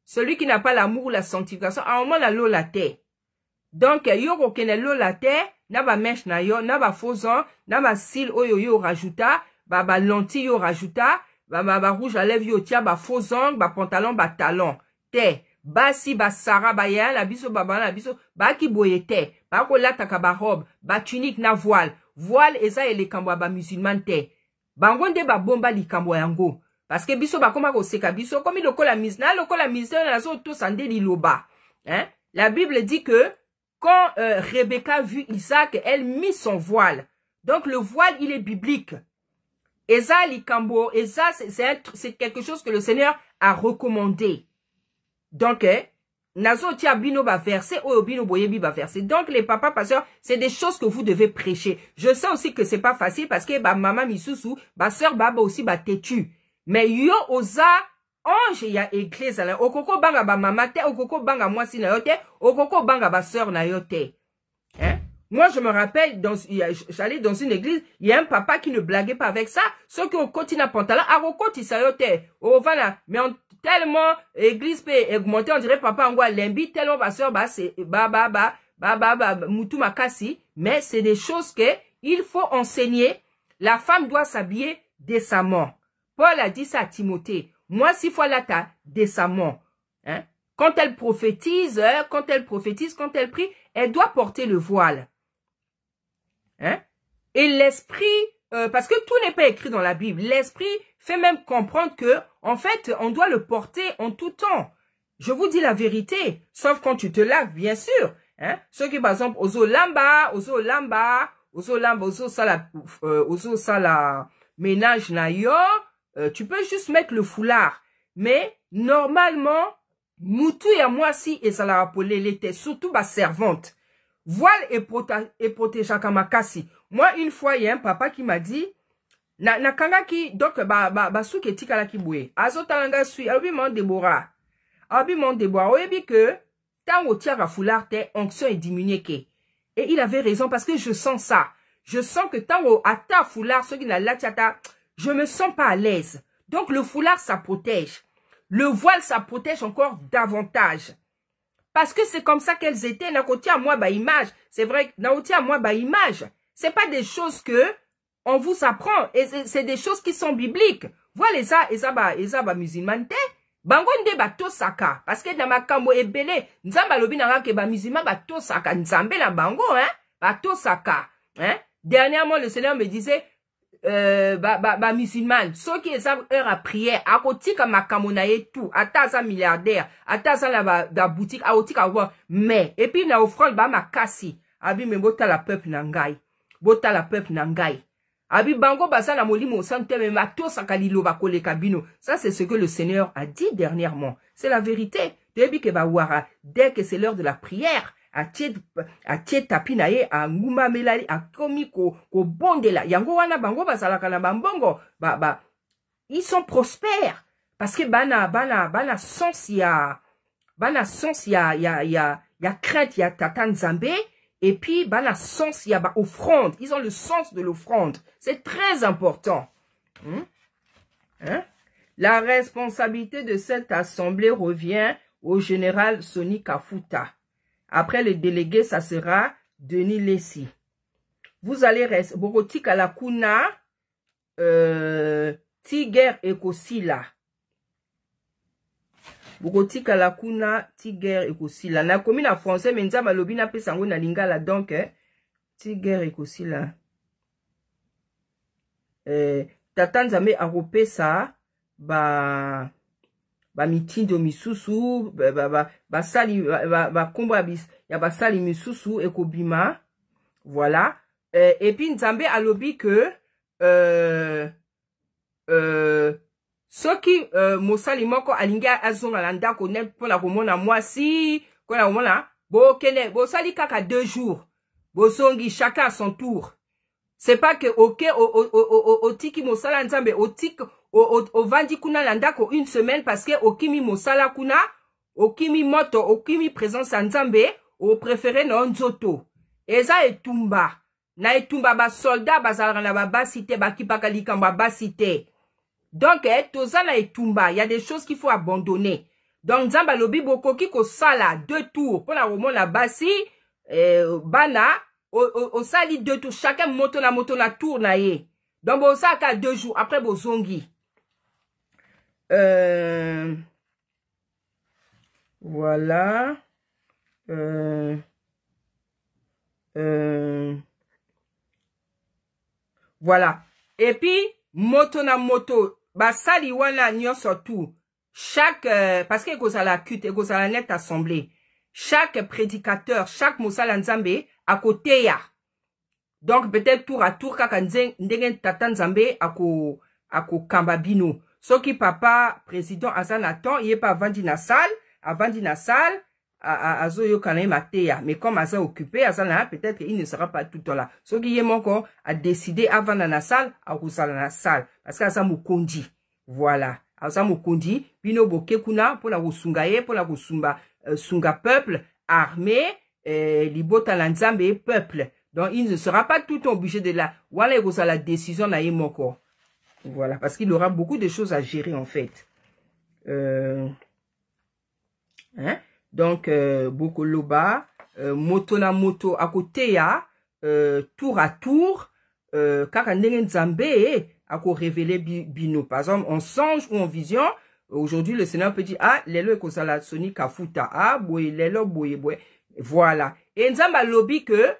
celui qui n'a pas l'amour ou la sanctification, à un moment, la lo la terre. Donc, yo kokene lo la terre, na ba mèche na yo, na ba faux ongles, na ba cils oyo yo rajouta, ba lentille yo rajouta, ba rouge à lèvres yo tia, ba faux ongles, ba pantalon, ba talon. Te, basi ba sara, ba ya, la biso, la biso, ba ki boye te, ba ko lataka ba robe, ba tunique na voile. Voile, eza ele kambwa ba musulman te. Bangonde ba bomba li kambwa yango. Parce que biso ba koma ko seka biso, comme il lokola mise, na lokola mise, na zo to sande li loba. Hein? La Bible dit que, quand Rebecca vit Isaac, elle mit son voile. Donc le voile, il est biblique. Eza likambo, Eza, c'est quelque chose que le Seigneur a recommandé. Donc, nazo tia bino ba verset, oyo bino boyebi ba verset. Donc les papas pasteurs, c'est des choses que vous devez prêcher. Je sais aussi que c'est pas facile parce que ba maman misusu, ba sœur baba aussi ba têtu. Mais yo oza ange ya église la okoko banga ba mama te, okoko banga mwasi na yo te, okoko banga ba sœur na yo te. Hein? Moi, je me rappelle, j'allais dans une église, il y a un papa qui ne blaguait pas avec ça. Ceux qui ont continué à pantalon, à côté, ça y est, voilà. Mais tellement, église peut augmenter, on dirait papa en lembi, tellement ma soeur, c'est, moutou makasi. Mais c'est des choses que, il faut enseigner. La femme doit s'habiller décemment. Paul a dit ça à Timothée. Moi, 6 fois là, t'as décemment. Hein? Quand elle prophétise, quand elle prie, elle doit porter le voile. Hein? Et l'esprit, parce que tout n'est pas écrit dans la Bible, l'esprit fait même comprendre que, en fait, on doit le porter en tout temps. Je vous dis la vérité, sauf quand tu te laves, bien sûr. Hein? Ceux qui, par exemple, ozo sala, ménage na yo, tu peux juste mettre le foulard. Mais, normalement, Moutou et moi si et ça l'a rappelé l'été, surtout ma servante. Voile et protège kamakasi. Moi, une fois, il y a un papa qui m'a dit, na kanga ki, donc, souke tikala ki boué. Azo talanga sui, aobi mon Déborah. Oyebi que, tant au tiara foulard, onction est diminuée ke. Et il avait raison parce que je sens ça. Je sens que tant au ata foulard, ceux qui n'a la tiata, je me sens pas à l'aise. Donc, le foulard, ça protège. Le voile, ça protège encore davantage. Parce que c'est comme ça qu'elles étaient. Nakoti à moi, image. C'est vrai, nakoti à moi, image. C'est pas des choses que on vous apprend. Et c'est des choses qui sont bibliques. Voilà ça, musulman te. Bango nde bato saka. Parce que dans ma kambo ebele, nzamba lobi nanga ke musulman bato saka. Nzambe la bango, hein. Bato saka. Hein. Dernièrement, le Seigneur me disait, musulman, ceux qui ont heure à prière, à côté comme makamonaye tout, à taza milliardaire, à taza la boutique, à côté mais, et puis na offrande ma kasi, abi me bota la peuple nangai, abi bango basa la molimo sante me mato sakalilo ba kole kabino. Ça c'est ce que le Seigneur a dit dernièrement. C'est la vérité. Debi ke ba wara, dès que c'est l'heure de la prière, a tiet tapinaye a nguma melali a komi ko bondela yango wana bango basalaka na bambongo ils sont prospères parce que bana sens ya crainte ya tata Nzambe et puis bana sens ya offrande, ils ont le sens de l'offrande, c'est très important. La responsabilité de cette assemblée revient au général Soni Kafuta. Après le délégué, ça sera Denis Lessi. Vous allez rester. Borotik à la Kuna, Tiger et Kosila. Borotik à la Kuna, Tiger et Kosila. Na commune en français, mais nza malobi na pesango na lingala donc, Tiger et Kosila. Tata Nzambe a repé ça, mitindo misusu basali komba bis ya basali misusu ekobima voilà et puis Nzambe alobi que soki mosali moko alinga azonga na ndako ne pona komona mwasi kona komona bokene bosali kaka 2 jours bosongi chacun à son tour. C'est pas que ok otiki mosala Nzambe otiki au vandi kuna landako une semaine parce que okimi mosala kuna okimi moto okimi présence à Nzambe au préféré na nzoto eza etumba na etumba ba soldat bazalaka na ba basité bakipaka likamba basité donc toza na etumba il y a des choses qu'il faut abandonner donc Nzambe lobi bokoki ko sala 2 tours pour la romona basi bana au sali 2 tours chacun moto na tour na ye donc bo saka 2 jours après bo zongi. Voilà. Voilà. Et puis, moto na moto, basali wana nyonso tout. Chaque, parce que kozala kute, kozala net assemblée. Chaque prédicateur, chaque mosala Nzambe, à côté ya. Donc, peut-être tour à tour, kaka ndenge tata Nzambe, ako kambabino. Soki papa, président Azanaton, il est pas vandi na salle, azoyo kanaye mateya. Mais comme Aza occupé, Azana, peut-être il ne sera pas tout le temps là. Soki yé moko a décidé avant na salle, a kusala na salle. Parce que Aza mukondi. Voilà. Aza mukondi, bino boke kuna, pour la kusunga ye, pour la kusumba, sunga peuple, armé, libota la nzambe peuple. Donc, il ne sera pas tout obligé de la... Voilà, il la décision na yemoko. Voilà, parce qu'il aura beaucoup de choses à gérer, en fait. Hein? Donc, Bokoloba, moto na moto, à côté, ya, tour à tour, kaka ndenge nzambe, à ko révéler bino. Par exemple, on songe ou en vision, aujourd'hui, le Seigneur peut dire, ah, lelo ekosala Soni Kafuta, ah, boye, lelo, boye, boye. Voilà. Et nzamba lobby que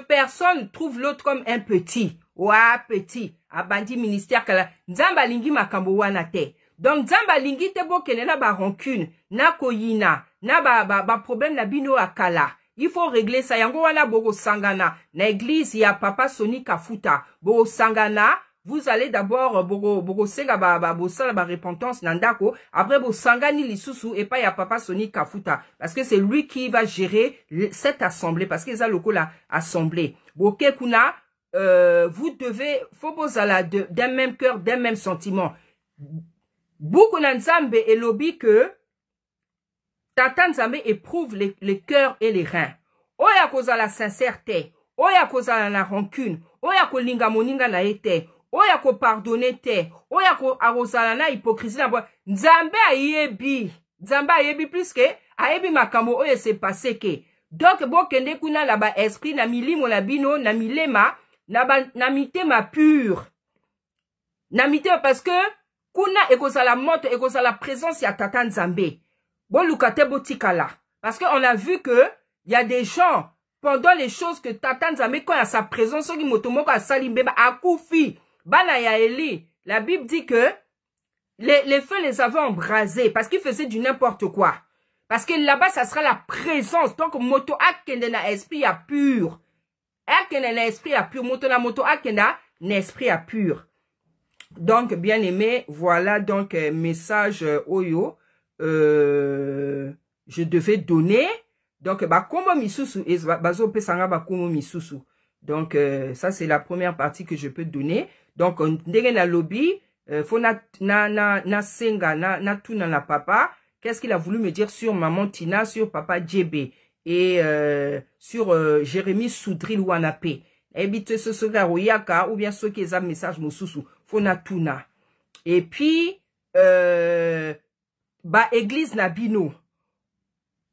personne trouve l'autre comme un petit. Ouah, petit. Abandi ministère kala. Nzamba lingi makambo wana te. Donc, nzamba lingi te bo kene na ba rancune, na koyina, na ba problème na bino akala. Il faut régler ça. Yango wana bogo sangana. Na église, ya papa Soni Kafuta. Bogo sangana. Vous allez d'abord bogo senga ba repentance nandako. Après bo sangani lisusu et pas ya papa Soni Kafuta. Parce que c'est lui qui va gérer cette assemblée. Parce que ça loko la assemblée. Boke kuna, vous devez, faut bozala d'un même cœur, d'un même sentiment. Beaucoup nzambe et lobby que Tata Nzambe éprouve les cœurs et les reins. Oya koza la sincérité. Oya koza la rancune. Oya ko linga moninga na ete. Oya ko pardonner te. Oya ko arosala na hypocrisie na bois. Nzambe ayebi. Nzambe ayebi plus que ayebi makambo oye se passé ke. Donc bo kende kuna la ba esprit na milimo na bino na milema na mitema pur. Na mitema parce que kuna ekozala moto ekozala présence ya Tata Nzambe. Bon lukate botikala. Parce qu'on a vu que il y a des gens pendant les choses que Tata Nzambe quand il y a sa présence soki motomoko a salimbeba akufi. Bana ya Eli, la Bible dit que les feux les avaient embrasés parce qu'ils faisaient du n'importe quoi. Parce que là-bas, ça sera la présence. Donc, moto akende na esprit a pur. Akende na esprit a pur. Moto akenda na esprit a pur. Donc, bien aimé, voilà donc message Oyo. Je devais donner. Donc, komo misusu. Bazo pesanga komo misusu. Donc, ça, c'est la première partie que je peux donner. Donc, ndenge na lobby, faut na senga, na tuna na papa. Qu'est-ce qu'il a voulu me dire sur maman Tina, sur papa Djebe et sur Jérémy Soudril Wanape. Ebite ce sera royaka ou bien ceux qui ont un message mosusu. Faut na tuna. Et puis, église na bino.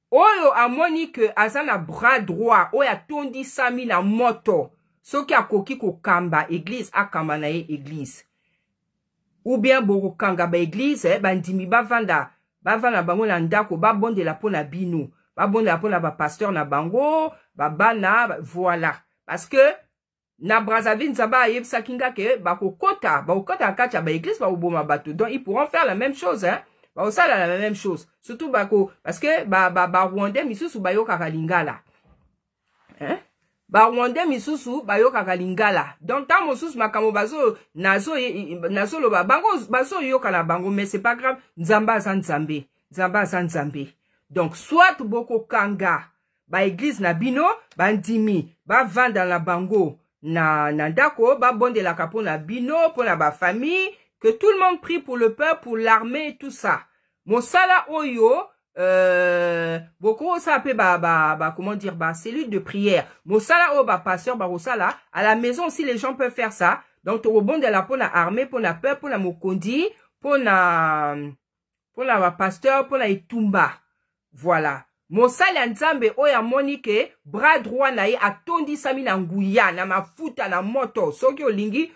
Oyo amoni que azana bras droit, oya tondi sami na moto. Soki akoki ko kamba église akamba na église. Ou bien boko kanga ba église bandimi bavanda bango na ndako babondela pona bino. Babondela pona ba pasteur na bango, bana voilà. Parce que na Brazzaville nzamba yebisa kinga ke bakokota kacha ba église ba oboma bato. Donc ils pourront faire la même chose hein. Ba osala la même chose. Surtout parce que Rwandais misusu bayoka kalingala. Hein? Rwandais misusu bayoka kalingala. Donc tant mosusu makamo bazo nazo lo bango bazo yoka la bango mais c'est pas grave. Nzamba san nzambe. Donc soit boko kanga ba église na bino bandimi ba vanda la bango na ndako ba bonde la kapo na bino pour la ba famille. Que tout le monde prie pour le peuple, pour l'armée et tout ça. Mosala Oyo, beaucoup ça peut comment dire, cellule de prière. Mosala Oyo, pasteur, Rosala, à la maison aussi les gens peuvent faire ça. Donc, au bon de la pour la armée, pour la peuple, pour la mokondi, pour la pasteur, pour la itumba. Voilà. Mosala Nzambe Oya Monique, bras droit naïe, a tondi sami na nguya, na mafuta, na moto, soki olingi,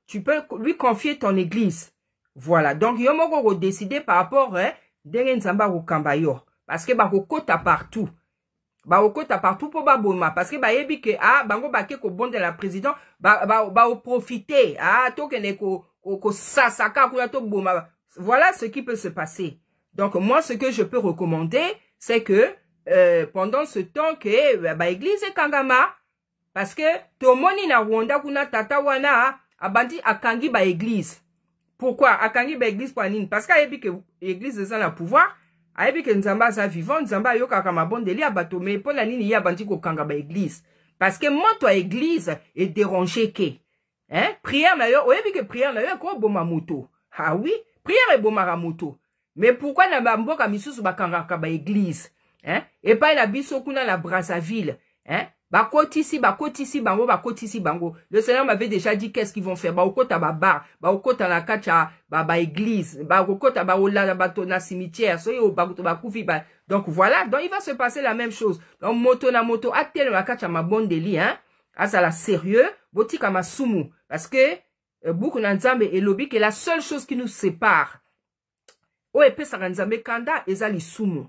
tu peux lui confier ton église. Voilà. Donc, yomoko décider par rapport, d'engen nzamba kamba yo. Parce que kota partout. Kota partout pour baboma. Parce que yebi que, bango bake ko bonde la président, profiter. Tokene ko sasaka kuna to boma. Voilà ce qui peut se passer. Donc, moi, ce que je peux recommander, c'est que, pendant ce temps que, église et kangama, parce que tomoni na Rwanda kuna tata wana abandi akangi ba église. Pourquoi akangi ba église kwa nini? Parce qu'ayebi que église eza na pouvoir, ayebi que nzamba za vivant, nzamba yoka kama bondeli abato mais pona nini ya bandi ko kanga ba église. Parce que moto église est dérangé ke. Hein? Prière na yo, oyebi que prière na yo ko boma moto. Ah oui, prière e boma moto. Mais pourquoi na mboka misusu bakanga ka ba église? hein? Et pas la biso kuna la Brazzaville, hein? Bakotisi, bango. Le Seigneur m'avait déjà dit qu'est-ce qu'ils vont faire. Bakota ba bar, bakota la kacha, ba église, bakota ba ola bato na cimetière, soyo bakufi ba. Donc voilà, donc il va se passer la même chose. Donc moto na moto, atel la kacha ma bonne deli, hein? Asa la sérieux, botika ma sumu. Parce que, beaucoup n'anzambe et lobi que la seule chose qui nous sépare, o epe sa nzambe kanda, ezali sumu.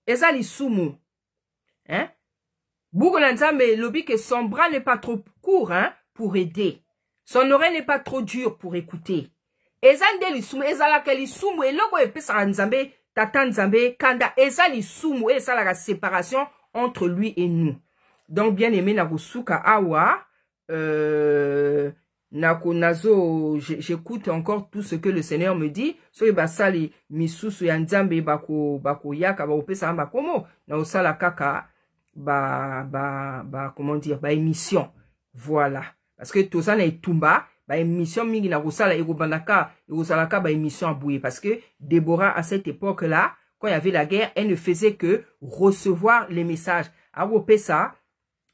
Ezali sumu. Hein? Bougolanzambe lobi que son bras n'est pas trop court, hein, pour aider. Son oreille n'est pas trop dure pour écouter. Ezande li sumu, ezala ke li sumu, et logo epe sa nzambe, tata nzambe, kanda, ezali sumu, et ça la séparation entre lui et nous. Donc, bien aimé, na kusuka awa, j'écoute encore tout ce que le Seigneur me dit. So basali misusu ya nzambe bako yaka ba opesa ba komo na osala kaka comment dire émission. Voilà. Parce que tout ça na etumba émission mingi na kosala ekobandaka ekosalaka émission abouye parce que Déborah à cette époque-là, quand il y avait la guerre, elle ne faisait que recevoir les messages. A opesa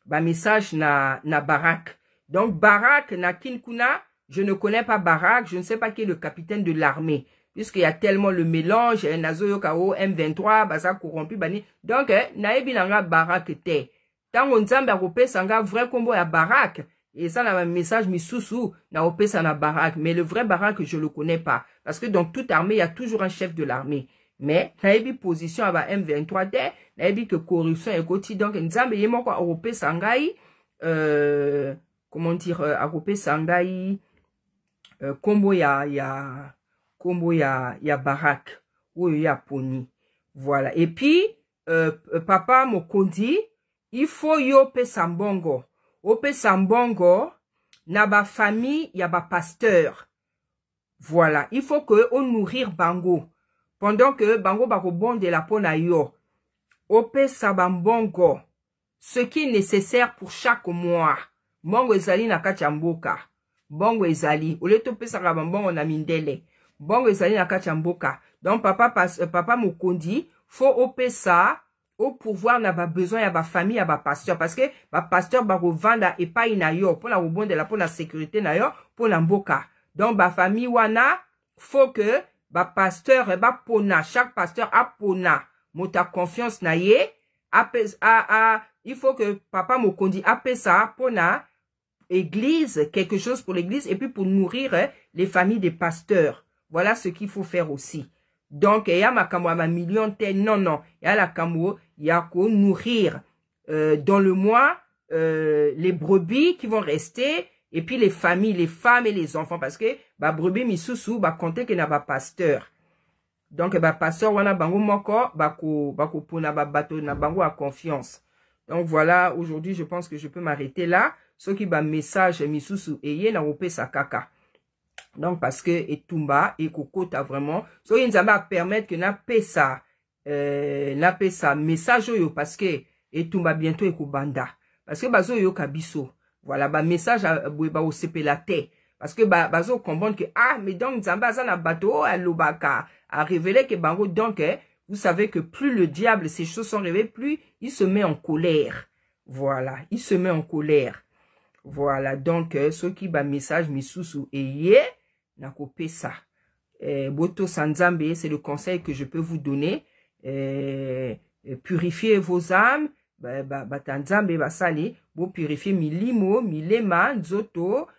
message na Barak. Donc, Barak, Nakinkuna, je ne connais pas Barak, je ne sais pas qui est le capitaine de l'armée. Puisqu'il y a tellement le mélange, Nazo Kao, M23, Baza corrompu, Bani. Donc, Naebi Nanga Barak te. Tant on zamba rope sanga vrai combo à Barak. Et ça, n'a un message misusu, na rope sana Barak. Mais le vrai Barak, je le connais pas. Parce que dans toute armée, il y a toujours un chef de l'armée. Mais, Naebi position à M23 te, Naebi que corruption et koti. Donc, Nzambe yemoko à rope sangai, comment dire, agopé sangai, kombo ya Barak, ou ya Poni. Voilà. Et puis, papa Mokondi, il faut yo pe sambongo. Ope sambongo, na ba famille, ya ba pasteur. Voilà. Il faut que on nourrir bango. Pendant que bango bako bon de la pona yo. Ope sabambongo. Ce qui est nécessaire pour chaque mois. Bongo ezali na kati ya mboka. Bongo ezali. Ole to pesa ka bongo na mindele. Bongo ezali na kati ya mboka. Donc papa Mokondi, faut opesa au pouvoir na ba besoin ya ba famille ya ba pasteur parce que ba pasteur ba revanda et pas ina yo pour la rebonde la pour la sécurité na yo pour la mboka. Donc ba famille wana faut que ba pasteur ba pona chaque pasteur a pona mota confiance na ye il faut que papa Mokondi apesa pona église, quelque chose pour l'église, et puis pour nourrir les familles des pasteurs. Voilà ce qu'il faut faire aussi. Donc, il y a ma camo ma million, non, il y a la camo, il y a qu'on nourrir dans le mois les brebis qui vont rester, et puis les familles, les femmes et les enfants, parce que ba brebis misusu ba compter qu'il n'a pas pasteur. Donc, ba pasteur wana bango moko bako pona ba bateau na bango à confiance. Donc voilà, aujourd'hui, je pense que je peux m'arrêter là. Ce qui va message misusu eye na ope sa kaka. Donc parce que etumba et kokota vraiment, so inzamba permettre que na pesa message yo parce que etumba bientôt ekobanda. Parce que bazo yo kabiso. Voilà, ba message ba osepela te. Parce que bazo comprendre que mais donc nzamba za na bateau a lobaka a révélé que bango donc vous savez que plus le diable, ces choses sont révélées, plus il se met en colère. Voilà, il se met en colère. Voilà, donc, ce qui va message misusu eye, na kopé ça. Boto sanzambe, c'est le conseil que je peux vous donner. Purifiez vos âmes. Batanzambe basali, bo purifier milimo, milema, nzoto,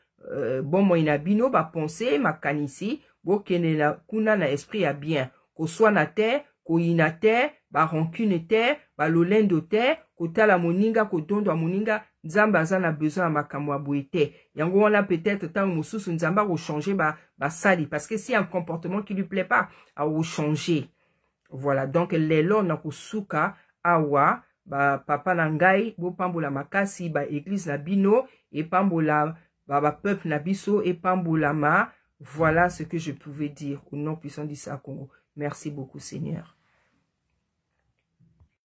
bon moina bino, ba pensée, makanisi, bo kene na kuna na esprit a bien. Ko soit na terre, ko ina terre, ba rancune terre, ba lolendo terre, ko tala moninga, ko dondo moninga, nzamba zana besoin à makamwa boite. Yango on a peut-être tant mususu nzamba ko changer ba sali parce que si un comportement qui lui plaît pas, a changer. Voilà, donc lelo na kusuka awa papa nangai bo pambola makasi ba église na bino et pambola ba peuple na biso et pambola ma. Voilà ce que je pouvais dire au nom puissant du Congo. Merci beaucoup Seigneur.